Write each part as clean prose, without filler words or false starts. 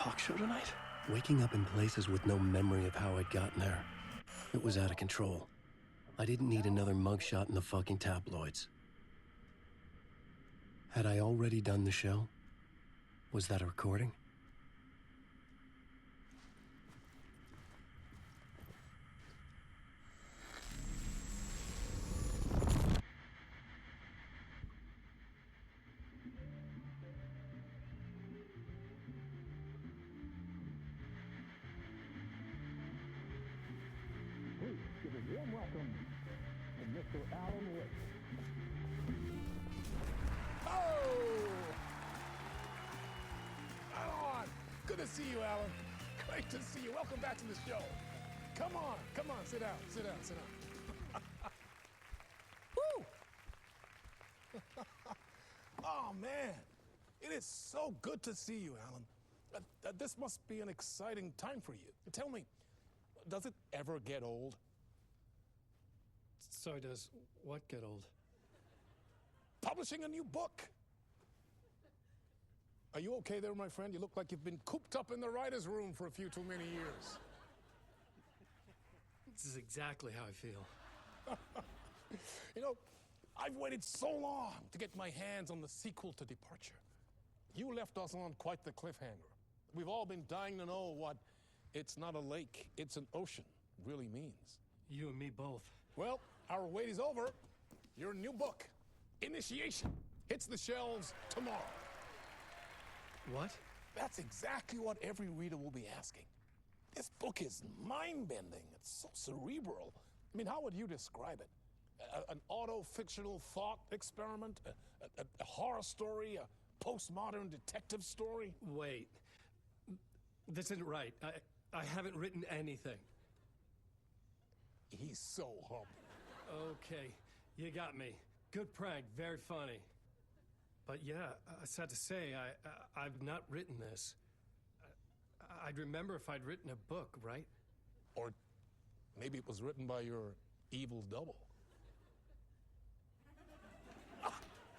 talk show tonight? Waking up in places with no memory of how I'd gotten there. It was out of control. I didn't need another mugshot in the fucking tabloids. Had I already done the show? Was that a recording? Please give a warm welcome to Mr. Alan Wake. Oh! Alan! Good to see you, Alan. Great to see you. Welcome back to the show. Come on, sit down, sit down, sit down. Woo! Oh, man. It is so good to see you, Alan. This must be an exciting time for you. Tell me, does it ever get old? Sorry, does what get old? Publishing a new book. Are you okay there, my friend? You look like you've been cooped up in the writer's room for a few too many years. This is exactly how I feel. You know, I've waited so long to get my hands on the sequel to Departure. You left us on quite the cliffhanger. We've all been dying to know what "it's not a lake, it's an ocean" really means. You and me both. Well, our wait is over. Your new book, Initiation, hits the shelves tomorrow. What? That's exactly what every reader will be asking. This book is mind-bending. It's so cerebral. I mean, how would you describe it? An auto-fictional thought experiment? A horror story? A postmodern detective story? Wait. This isn't right. I haven't written anything. He's so humble. Okay, you got me. Good prank, very funny. But yeah, sad to say, I've not written this. I'd remember if I'd written a book, right? Or maybe it was written by your evil double.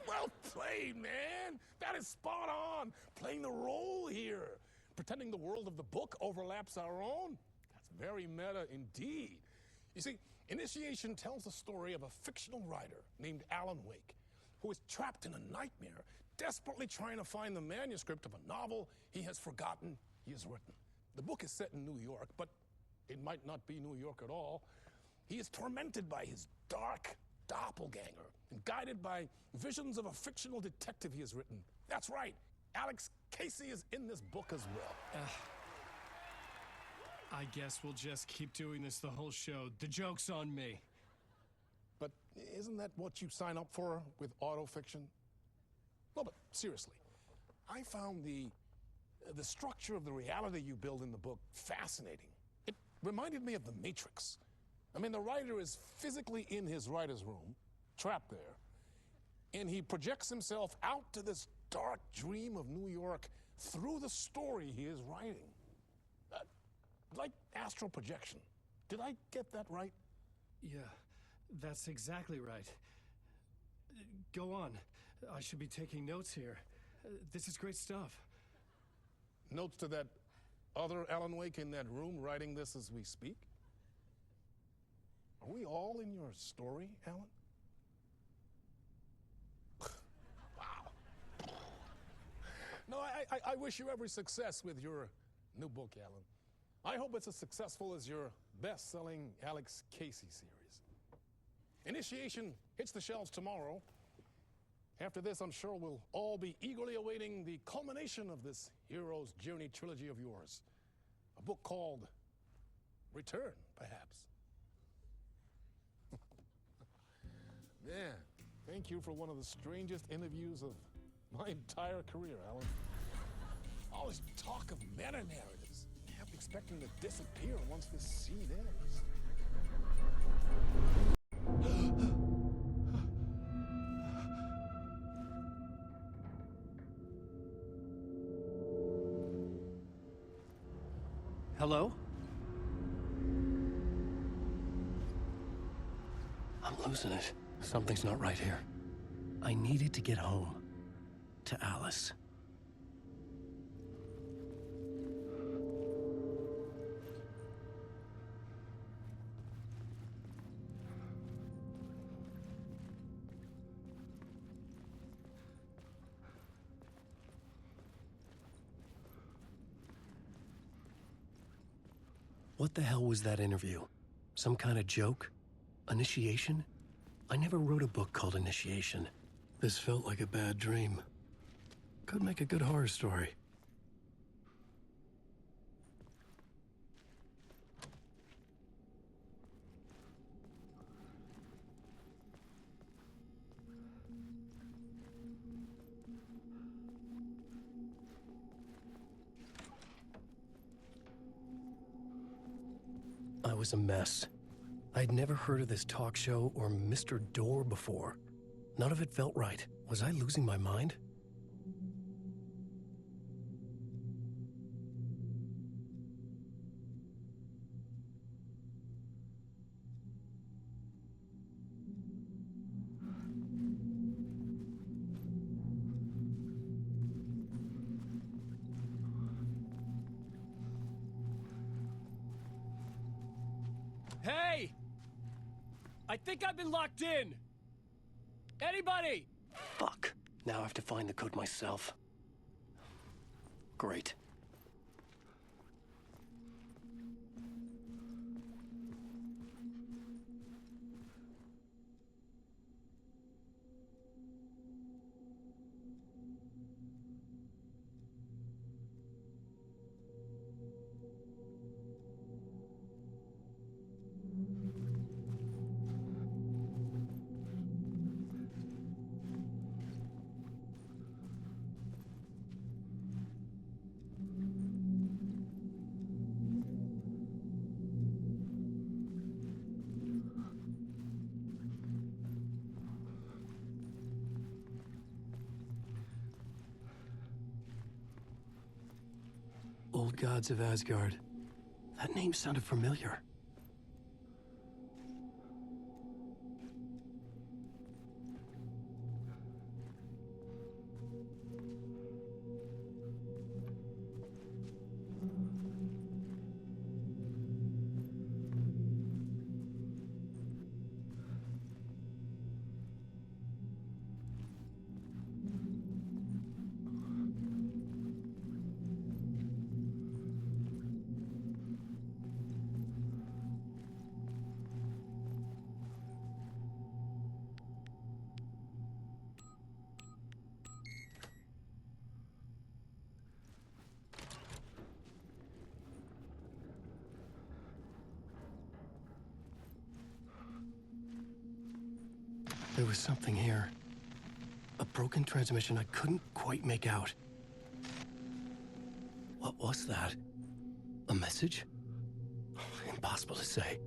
Well played, man. That is spot on. Playing the role here. Pretending the world of the book overlaps our own. That's very meta indeed. You see, Initiation tells the story of a fictional writer named Alan Wake, who is trapped in a nightmare, desperately trying to find the manuscript of a novel he has forgotten he has written. The book is set in New York, but it might not be New York at all. He is tormented by his dark doppelganger and guided by visions of a fictional detective he has written. That's right, Alex Casey is in this book as well. I guess we'll just keep doing this the whole show. The joke's on me. But isn't that what you sign up for with autofiction? No, but seriously, I found the structure of the reality you build in the book fascinating. It reminded me of The Matrix. I mean, the writer is physically in his writer's room, trapped there, and he projects himself out to this dark dream of New York through the story he is writing. Like astral projection. Did I get that right? Yeah, that's exactly right. Go on. I should be taking notes here. This is great stuff. Notes to that other Alan Wake in that room writing this as we speak? Are we all in your story, Alan? Wow. No, I wish you every success with your new book, Alan. I hope it's as successful as your best-selling Alex Casey series. Initiation hits the shelves tomorrow. After this, I'm sure we'll all be eagerly awaiting the culmination of this hero's journey trilogy of yours. A book called Return, perhaps. Man, thank you for one of the strangest interviews of my entire career, Alan. All this talk of meta-narratives. I'm expecting to disappear once this scene ends. Hello? I'm losing it. Something's not right here. I needed to get home. To Alice. What the hell was that interview? Some kind of joke? Initiation? I never wrote a book called Initiation. This felt like a bad dream. Could make a good horror story. I was a mess. I'd never heard of this talk show or Mr. Door before. None of it felt right. Was I losing my mind? Hey! I think I've been locked in! Anybody? Fuck. Now I have to find the code myself. Great. Old Gods of Asgard. That name sounded familiar. There was something here. A broken transmission I couldn't quite make out. What was that? A message? Impossible to say.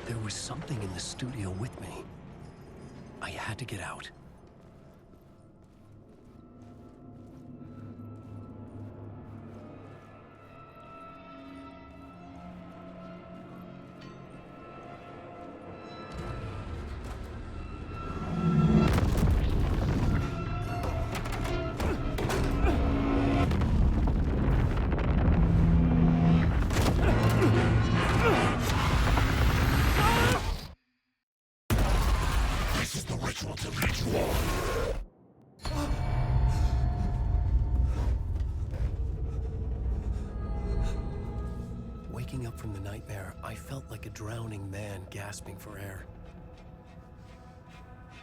There was something in the studio with me. I had to get out. Waking up from the nightmare, I felt like a drowning man gasping for air.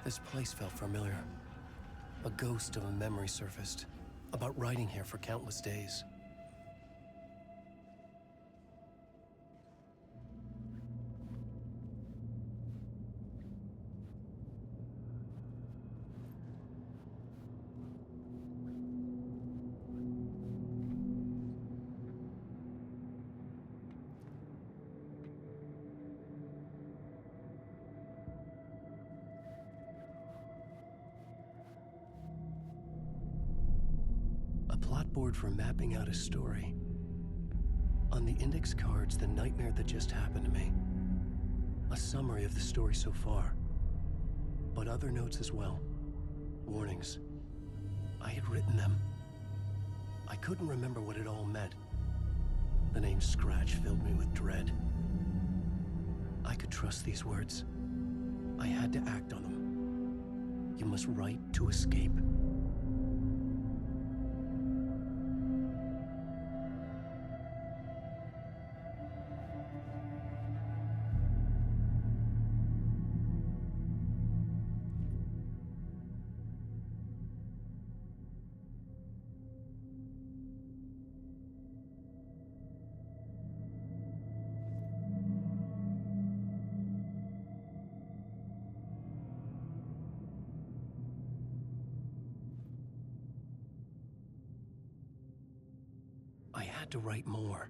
This place felt familiar. A ghost of a memory surfaced, about writing here for countless days. Board for mapping out a story. On the index cards, the nightmare that just happened to me. A summary of the story so far. But other notes as well. Warnings. I had written them. I couldn't remember what it all meant. The name Scratch filled me with dread. I could trust these words. I had to act on them. You must write to escape. I had to write more.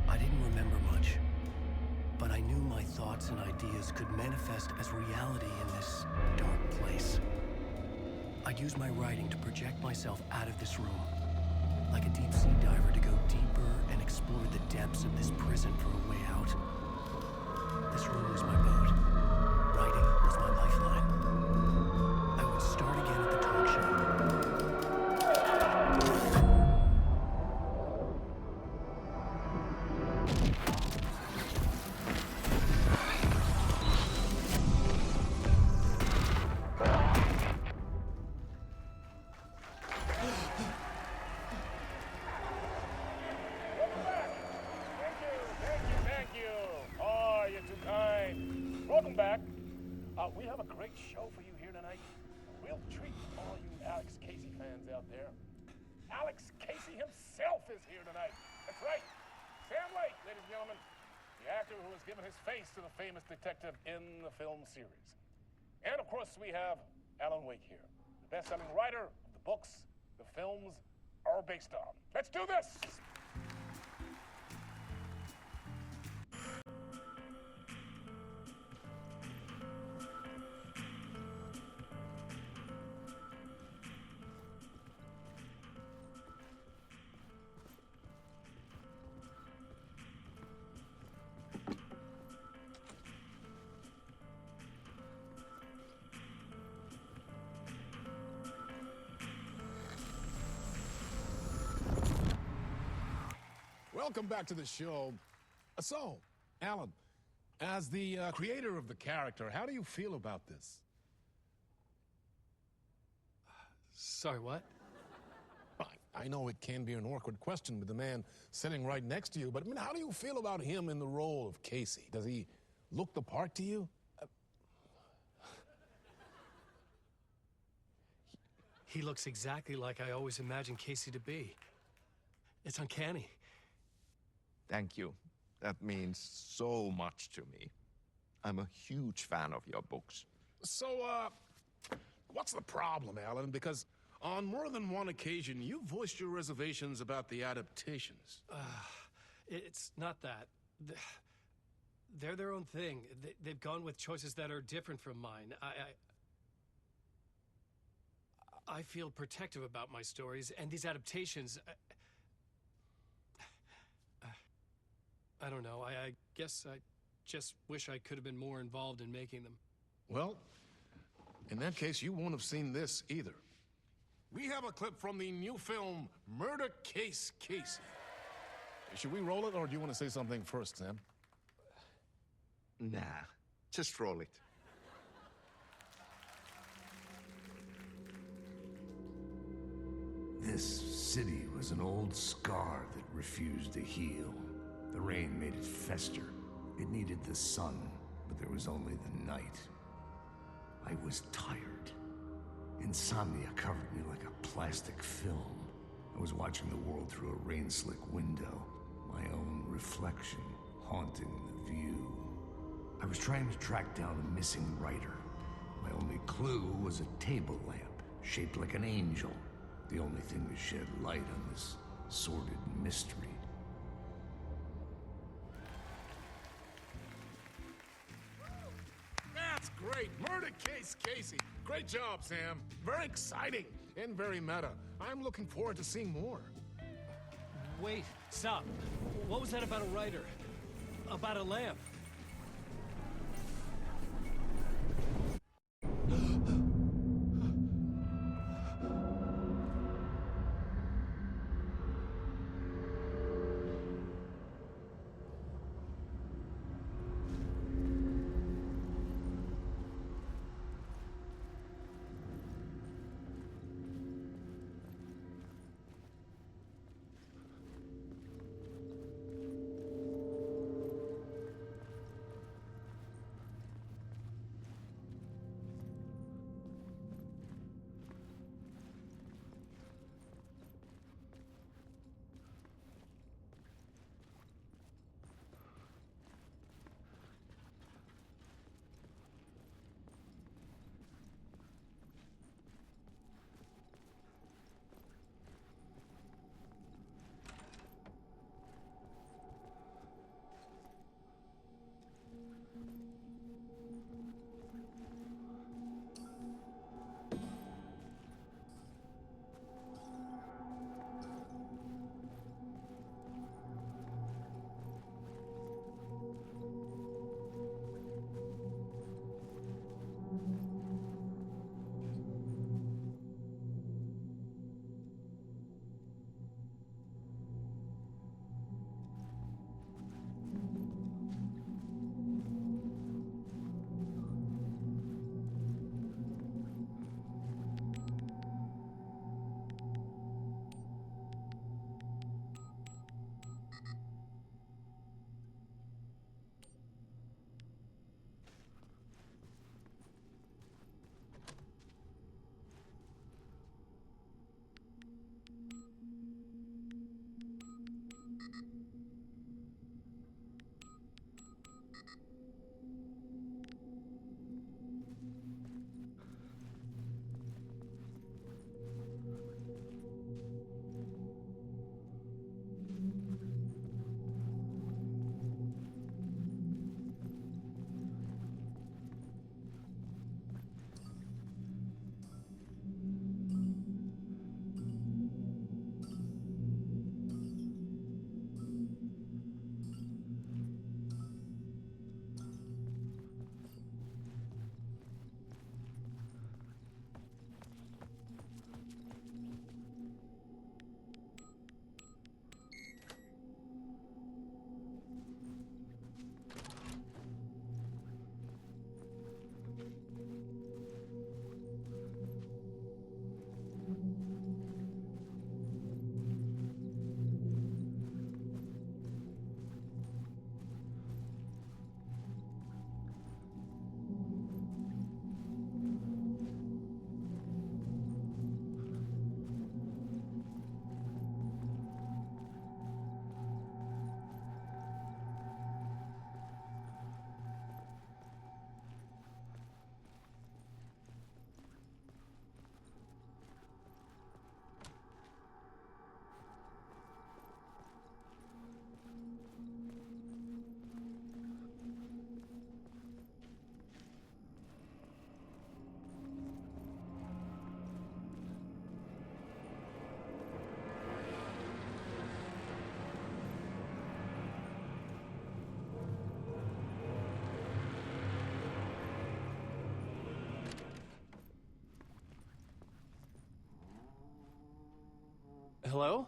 I didn't remember much, but I knew my thoughts and ideas could manifest as reality in this dark place. I'd use my writing to project myself out of this room, like a deep-sea diver to go deeper and explore the depths of this prison for a way out. This room was my boat. Writing was my lifeline. I would start again at the talk show. Welcome back. We have a great show for you here tonight. A real treat for all you Alex Casey fans out there. Alex Casey himself is here tonight. That's right. Sam Lake, ladies and gentlemen, the actor who has given his face to the famous detective in the film series. And of course, we have Alan Wake here, the best-selling writer of the books the films are based on. Let's do this! Welcome back to the show. So, Alan, as the creator of the character, how do you feel about this? Sorry, what? I know it can be an awkward question with the man sitting right next to you, but I mean, how do you feel about him in the role of Casey? Does he look the part to you? He looks exactly like I always imagined Casey to be. It's uncanny. Thank you. That means so much to me. I'm a huge fan of your books. So, what's the problem, Alan? Because on more than one occasion, you voiced your reservations about the adaptations. It's not that. They're their own thing. They've gone with choices that are different from mine. I feel protective about my stories, and these adaptations... I don't know. I guess I just wish I could have been more involved in making them. Well, in that case, you won't have seen this either. We have a clip from the new film, Murder Case Casey. Should we roll it, or do you want to say something first, Sam? Nah, just roll it. This city was an old scar that refused to heal. The rain made it fester. It needed the sun, but there was only the night. I was tired. Insomnia covered me like a plastic film. I was watching the world through a rain-slick window, my own reflection haunting the view. I was trying to track down a missing writer. My only clue was a table lamp, shaped like an angel. The only thing to shed light on this sordid mystery. That's great! Murder case, Casey! Great job, Sam. Very exciting and very meta. I'm looking forward to seeing more. Wait, stop. What was that about a writer? About a lamp? Hello?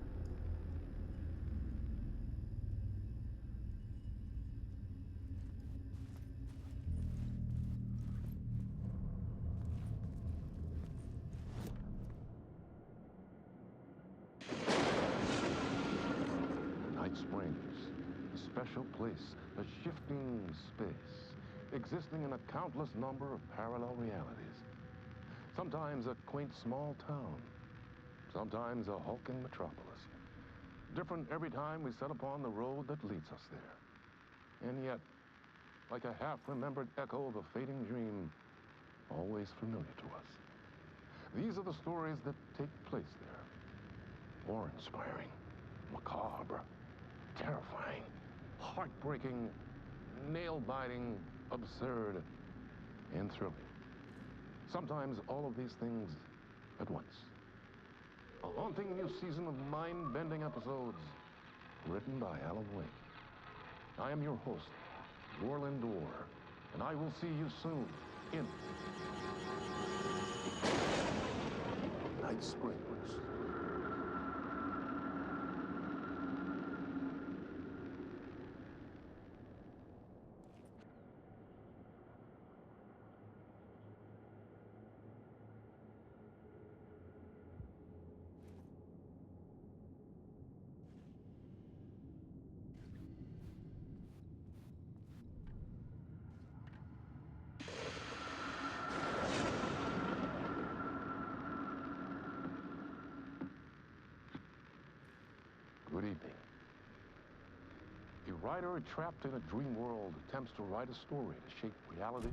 special place, a shifting space, existing in a countless number of parallel realities. Sometimes a quaint small town, sometimes a hulking metropolis. Different every time we set upon the road that leads us there. And yet, like a half-remembered echo of a fading dream, always familiar to us. These are the stories that take place there. Awe-inspiring, macabre, terrifying, heartbreaking, nail-biting, absurd, and thrilling. Sometimes all of these things at once. A haunting new season of mind-bending episodes written by Alan Wake. I am your host, Warland Orr, and I will see you soon in Night Springs. Good evening. A writer trapped in a dream world attempts to write a story to shape reality.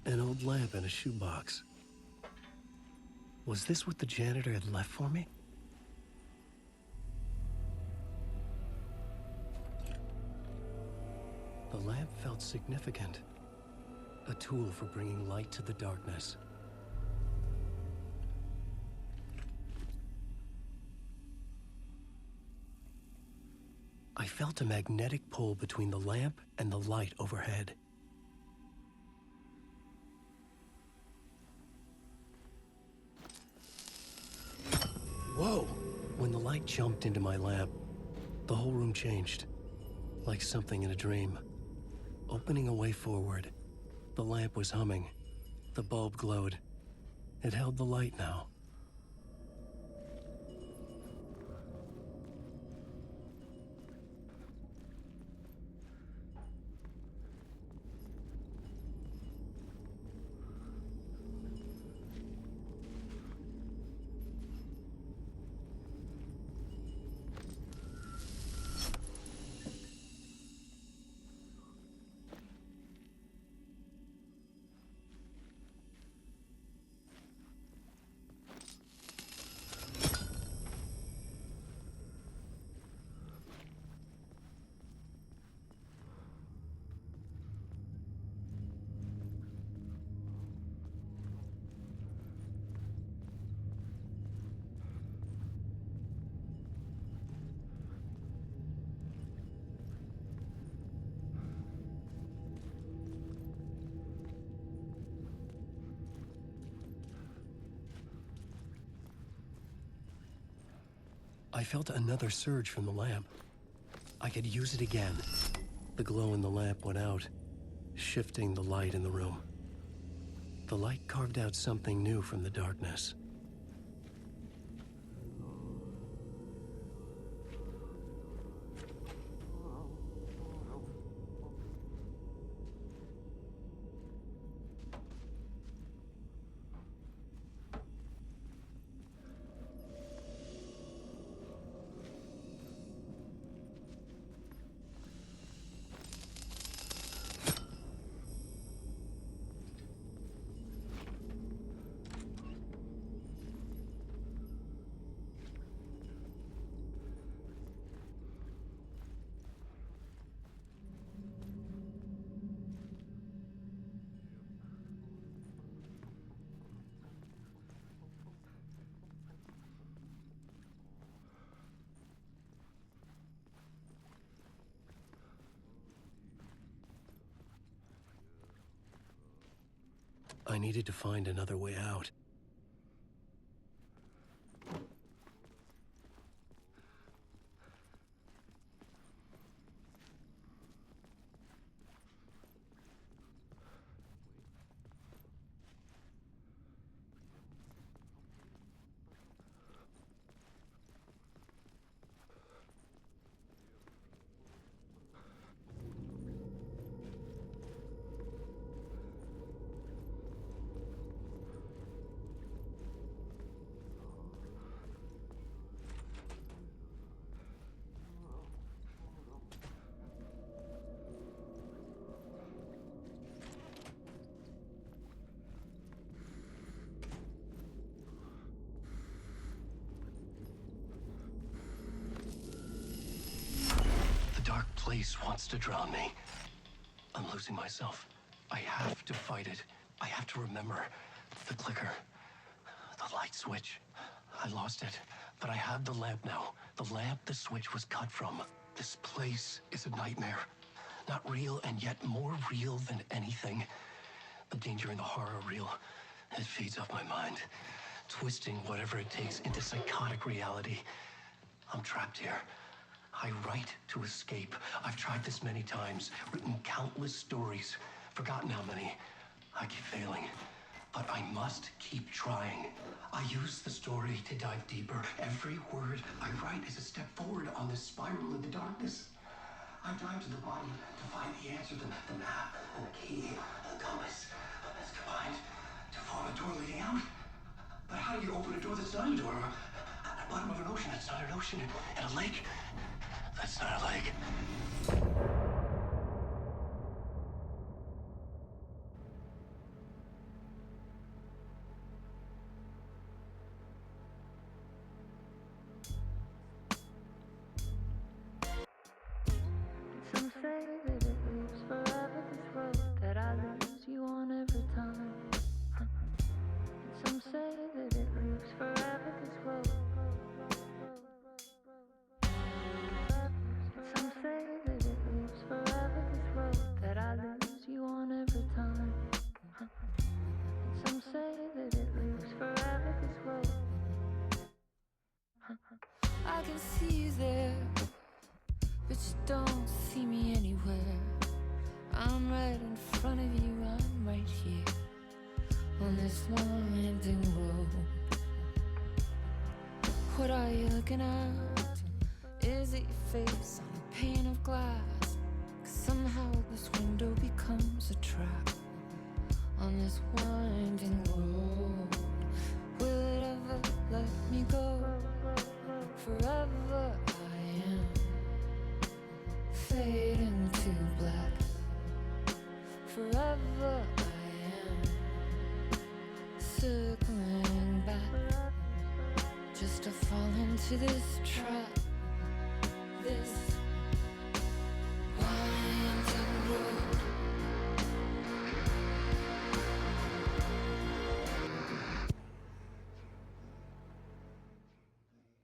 An old lamp in a shoebox. Was this what the janitor had left for me? The lamp felt significant. A tool for bringing light to the darkness. I felt a magnetic pull between the lamp and the light overhead. Whoa! When the light jumped into my lamp, the whole room changed, like something in a dream. Opening a way forward, the lamp was humming. The bulb glowed. It held the light now. I felt another surge from the lamp. I could use it again. The glow in the lamp went out, shifting the light in the room. The light carved out something new from the darkness. I needed to find another way out. Dark place wants to drown me. I'm losing myself. I have to fight it. I have to remember. The clicker. The light switch. I lost it. But I have the lamp now. The lamp the switch was cut from. This place is a nightmare. Not real, and yet more real than anything. The danger and the horror real. It feeds off my mind. Twisting whatever it takes into psychotic reality. I'm trapped here. I write to escape. I've tried this many times, written countless stories, forgotten how many. I keep failing, but I must keep trying. I use the story to dive deeper. Every word I write is a step forward on this spiral into darkness. I dive to the body to find the answer, the map, and the key, and the compass. It's combined to form a door leading out. But how do you open a door that's not a door? At the bottom of an ocean that's not an ocean, and a lake that's not a lake. Some say that it lives forever, this road that I lose you on every time. Some say that it lives forever, this road. Some say that it lives forever, this road that I lose you on every time. Some say that it lives forever, this road. I can see you there, but you don't see me anywhere. I'm right in front of you, I'm right here on this winding road. What are you looking at? Is it your face on a pane of glass? 'Cause somehow this window becomes a trap on this winding road. Will it ever let me go? Forever I am fading to black. Forever I am circling back, just to fall into this trap.